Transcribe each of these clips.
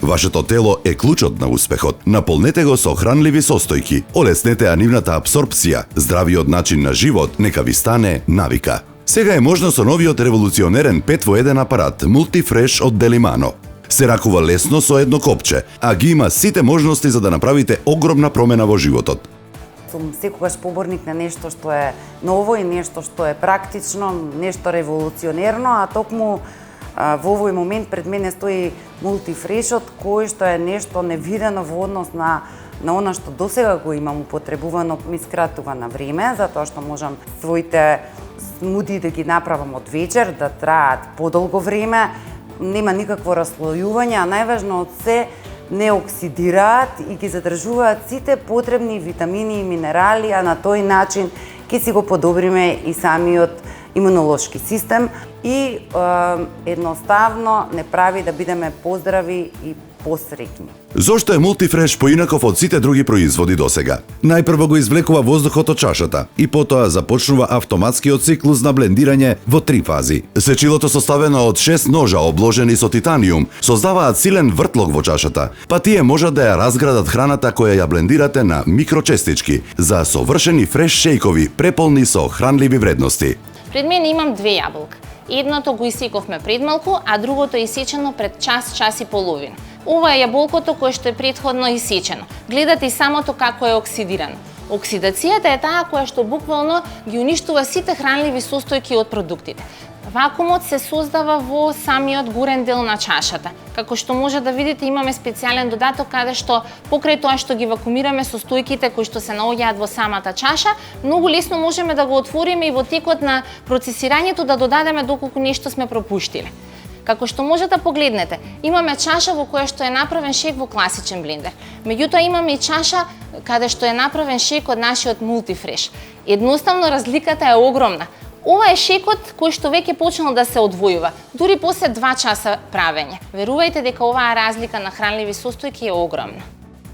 Вашето тело е клучот на успехот. Наполнете го со хранливи состојки, олеснете ја нивната апсорпција, здравиот начин на живот нека ви стане навика. Сега е можно со новиот револуционерен 5 во 1 апарат Multi-Fresh од Delimano. Се ракува лесно со едно копче, а ги има сите можности за да направите огромна промена во животот. Сум секогаш поборник на нешто што е ново и нешто што е практично, нешто револуционерно, а токму во овој момент пред мене стои Multi-Freshот, кој што е нешто невидено во однос на она што досега го имам употребувано, ми скратува на време, затоа што можам своите смуди да ги направам од вечер, да траат подолго време, нема никакво раслојување, а најважно од се не оксидираат и ги задржуваат сите потребни витамини и минерали, а на тој начин ќе си го подобриме и самиот имунолошки систем и едноставно не прави да бидеме поздрави и посреќни. Зошто е Multi-Fresh поинаков од сите други производи досега? Најпрво го извлекува воздухот од чашата и потоа започнува автоматскиот циклус на блендирање во 3 фази. Сечилото составено од 6 ножа обложени со титаниум создаваат силен вртлок во чашата, па тие можат да ја разградат храната која ја блендирате на микрочестички за совршени фреш шејкови преполни со хранливи вредности. Пред мене имам 2 јаболка. Едното го исековме пред малку, а другото е исечено пред час и половина. Ова е јаболкото кое што е претходно исечено. Гледате и самото како е оксидирано. Оксидацијата е таа која што буквално ги уништува сите хранливи состојки од продуктите. Вакуумот се создава во самиот горен дел на чашата. Како што може да видите, имаме специјален додаток каде што покрај тоа што ги вакуумираме состојките кои што се наоѓаат во самата чаша, многу лесно можеме да го отвориме и во текот на процесирањето да додадеме доколку нешто сме пропуштиле. Како што можете да погледнете, имаме чаша во која што е направен шек во класичен блендер. Меѓутоа имаме и чаша каде што е направен шек од нашиот Multi-Fresh. Едноставно разликата е огромна. Ова е шекот кој што веќе почнал да се одвојува, дури после 2 часа правење. Верувајте дека оваа разлика на хранливи состојки е огромна.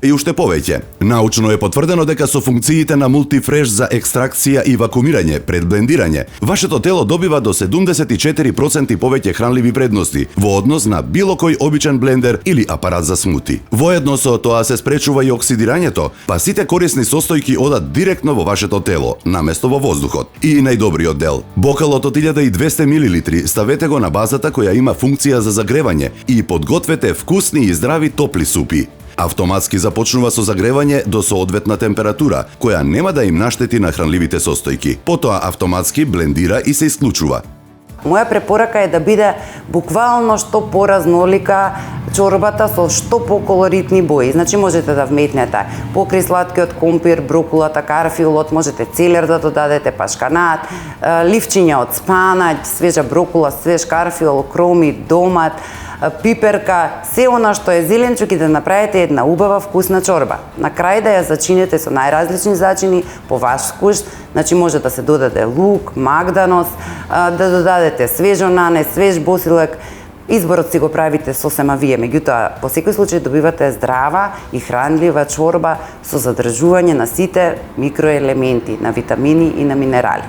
И уште повеќе, научно е потврдено дека со функциите на Multi-Fresh за екстракција и вакуумирање пред блендирање, вашето тело добива до 74% повеќе хранливи вредности во однос на било кој обичен блендер или апарат за смути. Воедно со тоа се спречува и оксидирањето, па сите корисни состојки одат директно во вашето тело, наместо во воздухот. И најдобриот дел, бокалот од 1200 мл ставете го на базата која има функција за загревање и подгответе вкусни и здрави топли супи. Автоматски започнува со загревање до соодветна температура, која нема да им наштети на хранливите состојки. Потоа автоматски блендира и се исклучува. Моја препорака е да биде буквално што поразнолика чорбата со што поколоритни бои. Значи можете да вметнете покрај сладкиот компир, брокулата, карфилот, можете целер да додадете, пашканат, ливчиња од спанаќ, свежа брокула, свеж карфил, кроми, домат, пиперка, се она што е зеленчук и да направите една убава вкусна чорба. На крај да ја зачинете со најразлични зачини по ваш вкус, значи може да се додаде лук, магданос, да додадете свежо нане, свеж босилек. Изборот си го правите сосема вие, меѓутоа по секој случај добивате здрава и хранлива чорба со задржување на сите микроелементи, на витамини и на минерали.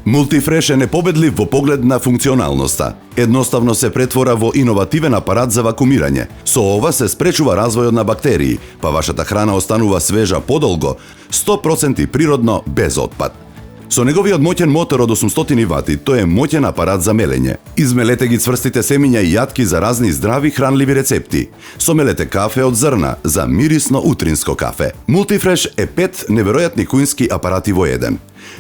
Multi-Fresh е непобедлив во поглед на функционалноста. Едноставно се претвора во иновативен апарат за вакуумирање. Со ова се спречува развојот на бактерии, па вашата храна останува свежа подолго, 100% природно, без отпад. Со неговиот моќен мотор од 800 вати, тој е моќен апарат за мелење. Измелете ги цврстите семиња и јатки за разни здрави хранливи рецепти. Somелете кафе од зрна за мирисно утринско кафе. Multi-Fresh е 5 неверојатни куински апарати во еден.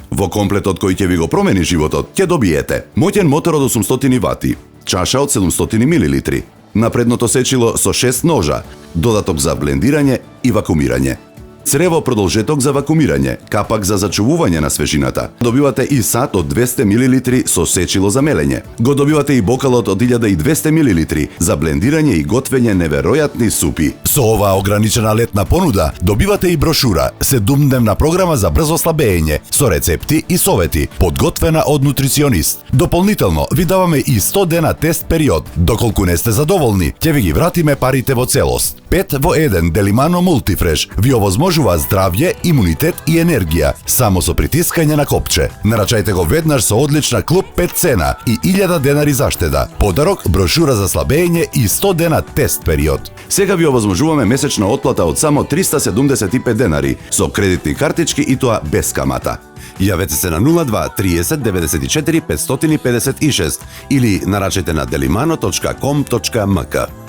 Во комплетот кој ќе ви го промени животот, ќе добиете моќен мотор од 800 вати, чаша од 700 мл, напредното сечило со 6 ножа, додаток за блендирање и вакуумирање, црево продолжеток за вакуумирање, капак за зачувување на свежината. Добивате и сат од 200 мл со сечило за мелење. Го добивате и бокалот од 1200 мл за блендирање и готвење неверојатни супи. Со оваа ограничена летна понуда добивате и брошура, 7-дневна програма за брзо слабење, со рецепти и совети, подготвена од нутриционист. Дополнително ви даваме и 100 дена тест период. Доколку не сте задоволни, ќе ви ги вратиме парите во целост. 5 во 1 Делимано Мултифреш ви овозможува здравје, имунитет и енергија, само со притискање на копче. Нарачајте го веднаш со одлична клуб 5 цена и 1000 денари заштеда. Подарок, брошура за слабење и 100 дена тест период. Сега ви овозможуваме месечна отплата од само 375 денари со кредитни картички и тоа без камата. Јавете се на 02 30 94 556 или нарачајте на delimano.com.mk.